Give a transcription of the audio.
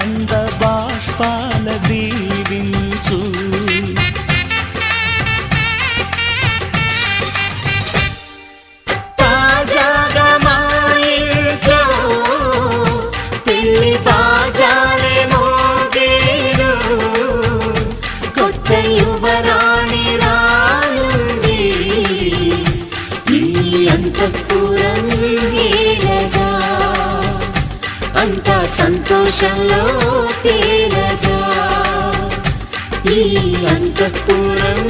ఆనంద బాష్పాల దీవించు. తాజాగా మా ఇంట్లో పెళ్లి బాజాలే మోగేను, కొత్త యువరాణి రానుంది ఈ అంతఃపురం ఏలగా, అంతా సంతోషంలో తేలగా ఈ అంతఃపురం